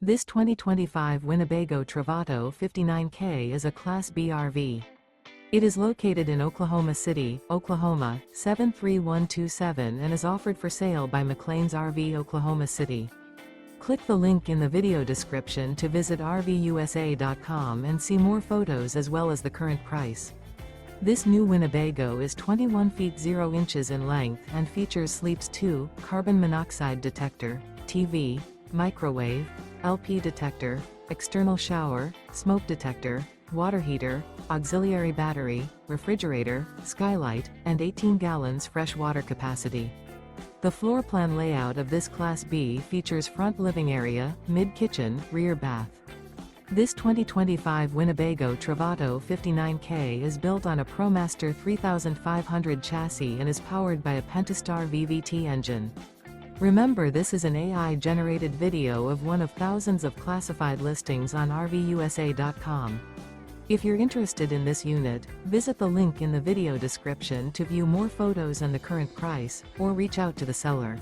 This 2025 Winnebago Travato 59K is a Class B RV. It is located in Oklahoma City, Oklahoma, 73127 and is offered for sale by McClain's RV Oklahoma City. Click the link in the video description to visit RVUSA.com and see more photos as well as the current price. This new Winnebago is 21 feet 0 inches in length and features Sleep's 2, carbon monoxide detector, TV, microwave, LP detector, external shower, smoke detector, water heater, auxiliary battery, refrigerator, skylight, and 18 gallons fresh water capacity. The floor plan layout of this Class B features front living area, mid-kitchen, rear bath. This 2025 Winnebago Travato 59K is built on a ProMaster 3500 chassis and is powered by a Pentastar VVT engine. Remember, this is an AI-generated video of one of thousands of classified listings on RVUSA.com. If you're interested in this unit, visit the link in the video description to view more photos and the current price, or reach out to the seller.